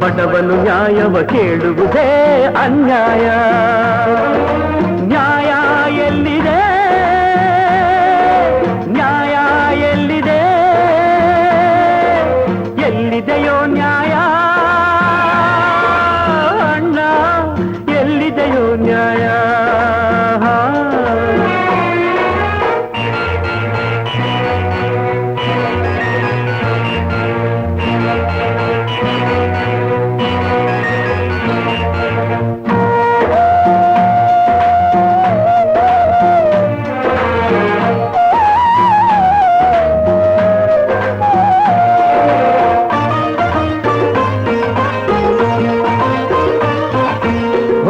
ಬಡವನು ನ್ಯಾಯವ ಕೇಳುವುದೇ ಅನ್ಯಾಯ. ನ್ಯಾಯ ಎಲ್ಲಿದೆ, ನ್ಯಾಯ ಎಲ್ಲಿದೆ, ಎಲ್ಲಿದೆಯೋ ನ್ಯಾಯ ಅಣ್ಣ, ಎಲ್ಲಿದೆಯೋ ನ್ಯಾಯ.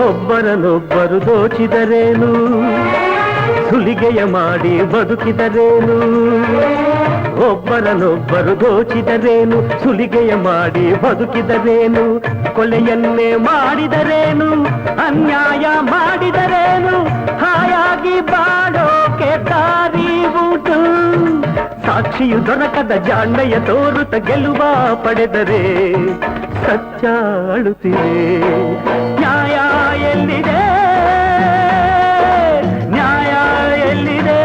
ಒಬ್ಬರನ್ನೊಬ್ಬರು ದೋಚಿದರೇನು, ಸುಲಿಗೆಯ ಮಾಡಿ ಬದುಕಿದರೇನು. ಒಬ್ಬರನ್ನೊಬ್ಬರು ದೋಚಿದರೇನು, ಸುಲಿಗೆಯ ಮಾಡಿ ಬದುಕಿದರೇನು. ಕೊಲೆಯನ್ನೇ ಮಾಡಿದರೇನು, ಅನ್ಯಾಯ ಮಾಡಿದರೇನು. ಹಾಯಾಗಿ ಬಾಳೋಕೆ ದಾರಿ ಉಂಟು. ಸಾಕ್ಷಿಯು ದೊರಕದ ಜಾಣ್ಮೆಯ ತೋರುತ್ತ ಗೆಲುವ ಪಡೆದರೆ ಸತ್ಯ ಅಳುತ್ತಿದೆ. ನ್ಯಾಯ ಎಲ್ಲಿದೆ, ನ್ಯಾಯ ಎಲ್ಲಿದೆ.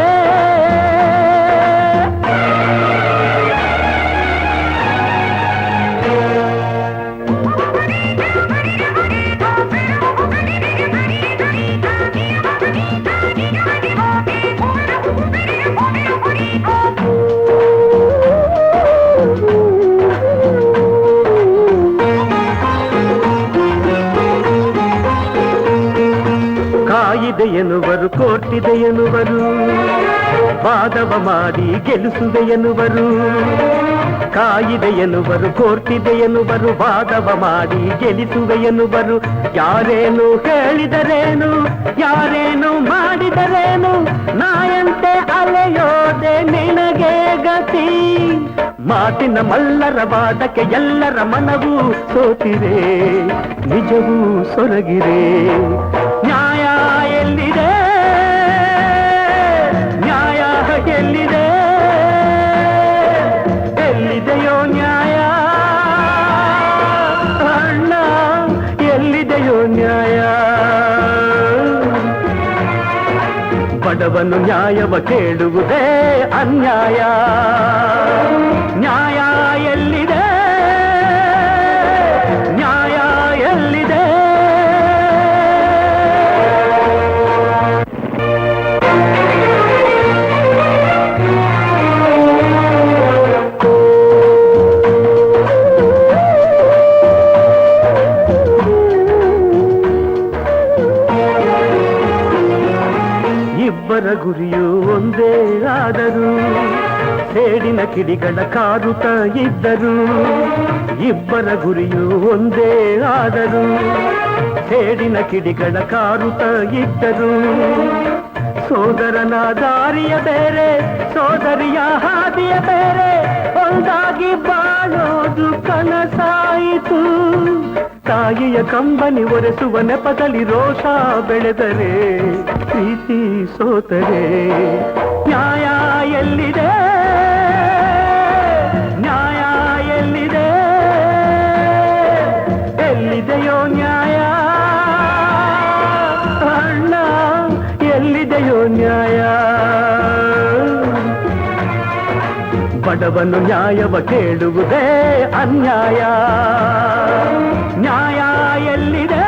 ಕಾಯಿದೆ ಎನ್ನುವರು, ಕೋರ್ಟಿದೆ ಎನ್ನುವರು, ವಾದವ ಮಾಡಿ ಗೆಲ್ಲಿಸುವೆ ಎನ್ನುವರು. ಕಾಯಿದೆ ಎನ್ನುವರು, ಕೋರ್ಟಿದೆ ಎನ್ನುವರು, ವಾದವ ಮಾಡಿ ಗೆಲ್ಲಿಸುವೆ ಎನ್ನುವರು. ಯಾರೇನು ಹೇಳಿದರೇನು, ಯಾರೇನು ಮಾಡಿದರೇನು, ನಾಯಂತೆ ಅಲೆಯೋದೆ ನಿನಗೆ ಗತಿ. ಮಾತಿನ ಮಲ್ಲರ ವಾದಕ್ಕೆ ಎಲ್ಲರ ಮನವೂ ಸೋತಿರೆ, ನಿಜವೂ ಸೊರಗಿರೆ. ನ್ಯಾಯ ಎಲ್ಲಿದೆ, ನ್ಯಾಯ ಎಲ್ಲಿದೆ, ಎಲ್ಲಿದೆಯೋ ನ್ಯಾಯ ಅಣ್ಣ, ಎಲ್ಲಿದೆಯೋ ನ್ಯಾಯ. ಬಡವನು ನ್ಯಾಯವ ಕೇಳುವುದೇ ಅನ್ಯಾಯ. ನ್ಯಾಯ ಎಲ್ಲಿದೆ, ನ್ಯಾಯ ಎಲ್ಲಿದೆ. ಇಬ್ಬರ ಗುರಿಯು ಒಂದೇ ಆದರೂ ಸೇಡಿನ ಕಿಡಿಗಳ ಕಾರುತ್ತ ಇದ್ದರು. ಇಬ್ಬರ ಗುರಿಯು ಒಂದೇ ಆದರೂ ಸೇಡಿನ ಕಿಡಿಗಳ ಕಾರುತ್ತ ಇದ್ದರು. ಸೋದರನ ದಾರಿಯ ಬೇರೆ, ಸೋದರಿಯ ಹಾದಿಯ ಬೇರೆ, ಒಂದಾಗಿ ಬಾಳೋದು ಕನಸಾಯಿತು. ತಾಯಿಯ ಕಂಬನಿ ಒರೆಸುವ ನೆಪದಲ್ಲಿ ರೋಷ ಬೆಳೆದರೆ ಪ್ರೀತಿ ಸೋತರೆ. ನ್ಯಾಯ ಎಲ್ಲಿದೆ, ನ್ಯಾಯ ಎಲ್ಲಿದೆ, ಎಲ್ಲಿದೆಯೋ ನ್ಯಾಯ ಅಣ್ಣ, ಎಲ್ಲಿದೆಯೋ ನ್ಯಾಯ. ಬಡವನು ನ್ಯಾಯವ ಕೇಳುವುದೇ ಅನ್ಯಾಯ. ನ್ಯಾಯ ಎಲ್ಲಿದೆ,